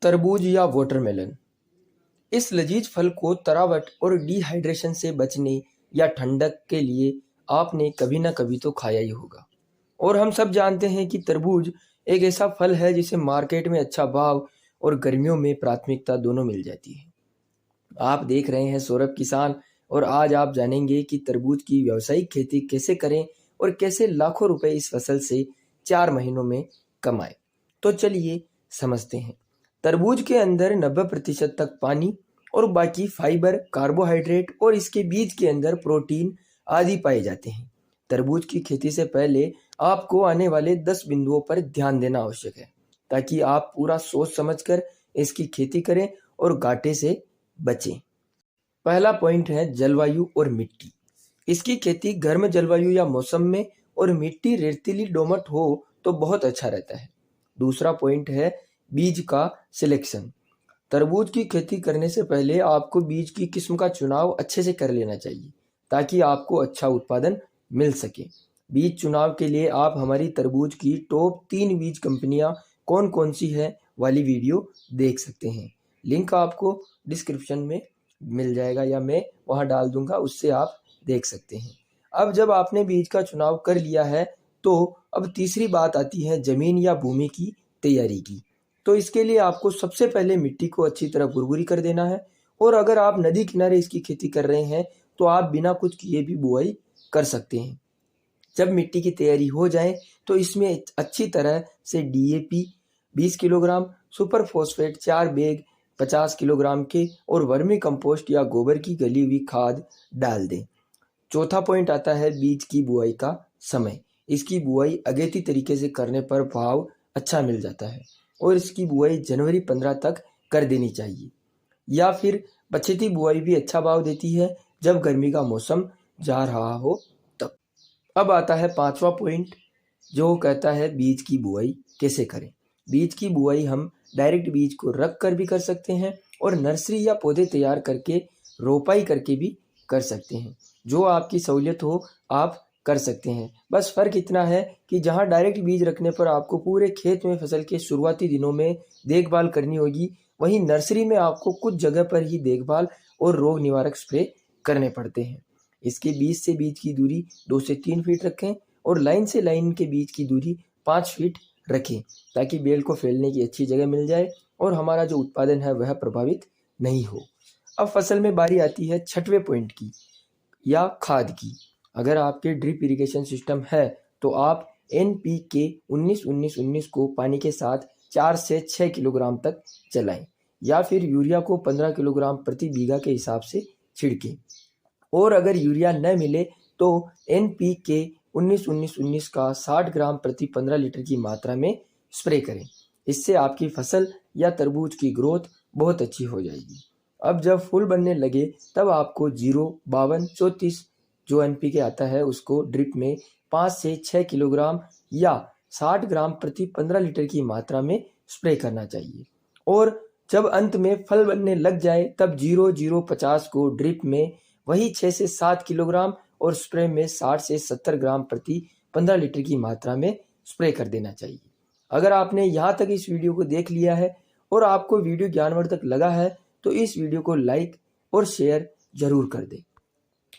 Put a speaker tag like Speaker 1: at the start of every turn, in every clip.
Speaker 1: तरबूज या वाटरमेलन। इस लजीज फल को तरावट और डिहाइड्रेशन से बचने या ठंडक के लिए आपने कभी ना कभी तो खाया ही होगा। और हम सब जानते हैं कि तरबूज एक ऐसा फल है जिसे मार्केट में अच्छा भाव और गर्मियों में प्राथमिकता दोनों मिल जाती है। आप देख रहे हैं सौरभ किसान, और आज आप जानेंगे कि तरबूज की व्यावसायिक खेती कैसे करें और कैसे लाखों रुपए इस फसल से 4 महीनों में कमाएं। तो चलिए समझते हैं। तरबूज के अंदर 90% तक पानी और बाकी फाइबर, कार्बोहाइड्रेट और इसके बीज के अंदर प्रोटीन आदि पाए जाते हैं। तरबूज की खेती से पहले आपको आने वाले 10 बिंदुओं पर ध्यान देना आवश्यक है, ताकि आप पूरा सोच समझकर इसकी खेती करें और घाटे से बचें। पहला पॉइंट है जलवायु और मिट्टी। इसकी खेती गर्म जलवायु या मौसम में और मिट्टी रेतीली दोमट हो तो बहुत अच्छा रहता है। दूसरा पॉइंट है बीज का सिलेक्शन। तरबूज की खेती करने से पहले आपको बीज की किस्म का चुनाव अच्छे से कर लेना चाहिए, ताकि आपको अच्छा उत्पादन मिल सके। बीज चुनाव के लिए आप हमारी तरबूज की टॉप 3 बीज कंपनियां कौन कौन सी है वाली वीडियो देख सकते हैं। लिंक आपको डिस्क्रिप्शन में मिल जाएगा या मैं वहां डाल दूंगा, उससे आप देख सकते हैं। अब जब आपने बीज का चुनाव कर लिया है तो अब तीसरी बात आती है जमीन या भूमि की तैयारी की। तो इसके लिए आपको सबसे पहले मिट्टी को अच्छी तरह भुरभुरी कर देना है। और अगर आप नदी किनारे इसकी खेती कर रहे हैं तो आप बिना कुछ किए भी बुआई कर सकते हैं। जब मिट्टी की तैयारी हो जाए तो इसमें अच्छी तरह से DAP 20 kilogram, super phosphate 4 bag 50 kilogram के और वर्मी कंपोस्ट या गोबर की गली हुई खाद डाल दें। चौथा पॉइंट आता है बीज की बुआई का समय। इसकी बुआई अगेती तरीके से करने पर भाव अच्छा मिल जाता है और इसकी बुआई जनवरी 15 तक कर देनी चाहिए, या फिर पछेती बुआई भी अच्छा भाव देती है जब गर्मी का मौसम जा रहा हो तब। अब आता है पांचवा पॉइंट, जो कहता है बीज की बुआई कैसे करें। बीज की बुआई हम डायरेक्ट बीज को रख कर भी कर सकते हैं और नर्सरी या पौधे तैयार करके रोपाई करके भी कर सकते हैं। जो आपकी सहूलियत हो आप कर सकते हैं। बस फर्क इतना है कि जहां डायरेक्ट बीज रखने पर आपको पूरे खेत में फसल के शुरुआती दिनों में देखभाल करनी होगी, वहीं नर्सरी में आपको कुछ जगह पर ही देखभाल और रोग निवारक स्प्रे करने पड़ते हैं। इसके बीज से बीज की दूरी 2 से 3 फीट रखें और लाइन से लाइन के बीच की दूरी 5 फीट रखें, ताकि बेल को फैलने की अच्छी जगह मिल जाए और हमारा जो उत्पादन है वह प्रभावित नहीं हो। अब फसल में बारी आती है छठवें पॉइंट की, या खाद की। अगर आपके ड्रिप इरिगेशन सिस्टम है तो आप NPK 19-19-19 को पानी के साथ 4 से 6 किलोग्राम तक चलाएं, या फिर यूरिया को 15 किलोग्राम प्रति बीघा के हिसाब से छिड़कें। और अगर यूरिया न मिले तो NPK 19-19-19 का 60 ग्राम प्रति 15 लीटर की मात्रा में स्प्रे करें। इससे आपकी फसल या तरबूज की ग्रोथ बहुत अच्छी हो जाएगी। अब जब फूल बनने लगे तब आपको 0-52-34 जो NPK आता है उसको ड्रिप में 5 से 6 किलोग्राम या 60 ग्राम प्रति 15 लीटर की मात्रा में स्प्रे करना चाहिए। और जब अंत में फल बनने लग जाए तब 0-0-50 को ड्रिप में वही 6 से 7 किलोग्राम और स्प्रे में 60 से 70 ग्राम प्रति 15 लीटर की मात्रा में स्प्रे कर देना चाहिए। अगर आपने यहाँ तक इस वीडियो को देख लिया है और आपको वीडियो ज्ञानवर्धक लगा है तो इस वीडियो को लाइक और शेयर जरूर कर दें।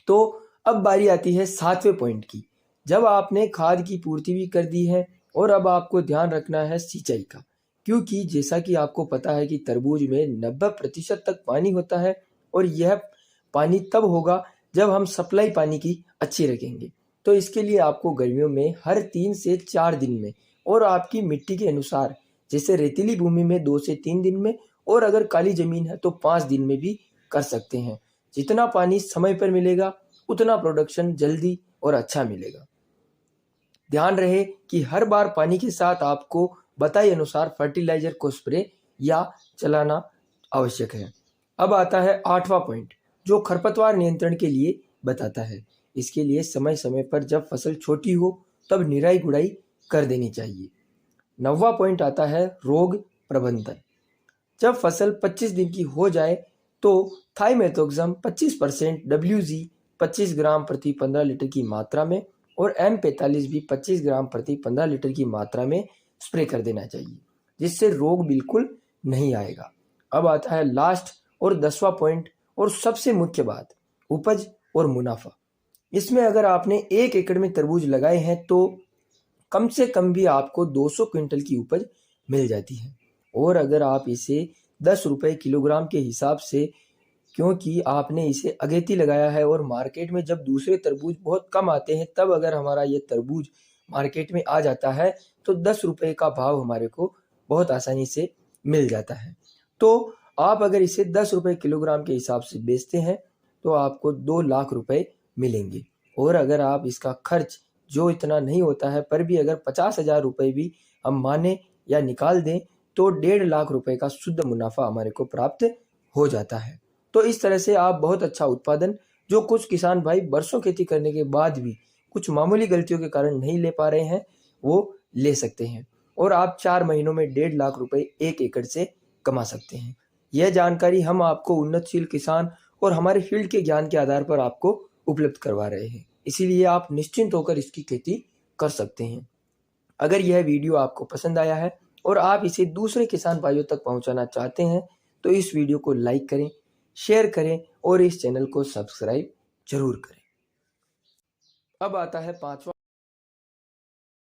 Speaker 1: तो अब बारी आती है 7वें पॉइंट की। जब आपने खाद की पूर्ति भी कर दी है और अब आपको ध्यान रखना है सिंचाई का, क्योंकि जैसा कि आपको पता है कि तरबूज में 90% तक पानी होता है और यह पानी तब होगा जब हम सप्लाई पानी की अच्छी रखेंगे। तो इसके लिए आपको गर्मियों में हर 3 से 4 दिन में और आपकी मिट्टी के अनुसार, जैसे रेतीली भूमि में 2 से 3 दिन में और अगर काली जमीन है तो 5 दिन में भी कर सकते हैं। जितना पानी समय पर मिलेगा उतना प्रोडक्शन जल्दी और अच्छा मिलेगा। ध्यान रहे कि हर बार पानी के साथ आपको बताए अनुसार फर्टिलाइजर को स्प्रे या चलाना आवश्यक है। अब आता है 8वां पॉइंट, जो खरपतवार नियंत्रण के लिए बताता है। इसके लिए समय समय पर जब फसल छोटी हो तब निराई गुड़ाई कर देनी चाहिए। 9वां पॉइंट आता है रोग प्रबंधन। जब फसल 25 दिन की हो जाए तो थाइमेथोक्सम 25% WG 25 ग्राम प्रति 15 लीटर की मात्रा में और M45 भी 25 ग्राम प्रति 15 लीटर की मात्रा में स्प्रे कर देना चाहिए, जिससे रोग बिल्कुल नहीं आएगा। अब आता है लास्ट और 10वां पॉइंट और सबसे मुख्य बात, उपज और मुनाफा। इसमें अगर आपने 1 एकड़ में तरबूज लगाए हैं तो कम से कम भी आपको 200 क्विंटल की उपज मिल जाती है। और अगर आप इसे 10 रुपए किलोग्राम के हिसाब से, क्योंकि आपने इसे अगेती लगाया है और मार्केट में जब दूसरे तरबूज बहुत कम आते हैं तब अगर हमारा ये तरबूज मार्केट में आ जाता है तो 10 रुपए का भाव हमारे को बहुत आसानी से मिल जाता है। तो आप अगर इसे 10 रुपए किलोग्राम के हिसाब से बेचते हैं तो आपको 2 लाख रुपए मिलेंगे। और अगर आप इसका खर्च जो इतना नहीं होता है पर भी अगर 50,000 रुपए भी हम माने या निकाल दें तो 1.5 लाख रुपए का शुद्ध मुनाफा हमारे को प्राप्त हो जाता है। तो इस तरह से आप बहुत अच्छा उत्पादन, जो कुछ किसान भाई बरसों खेती करने के बाद भी कुछ मामूली गलतियों के कारण नहीं ले पा रहे हैं, वो ले सकते हैं। और आप 4 महीनों में 1.5 लाख रुपए 1 एकड़ से कमा सकते हैं। यह जानकारी हम आपको उन्नतशील किसान और हमारे फील्ड के ज्ञान के आधार पर आपको उपलब्ध करवा रहे हैं। इसीलिए आप निश्चिंत होकर इसकी खेती कर सकते हैं। अगर यह वीडियो आपको पसंद आया है और आप इसे दूसरे किसान भाइयों तक पहुंचाना चाहते हैं तो इस वीडियो को लाइक करें, शेयर करें और इस चैनल को सब्सक्राइब जरूर करें। अब आता है 5वां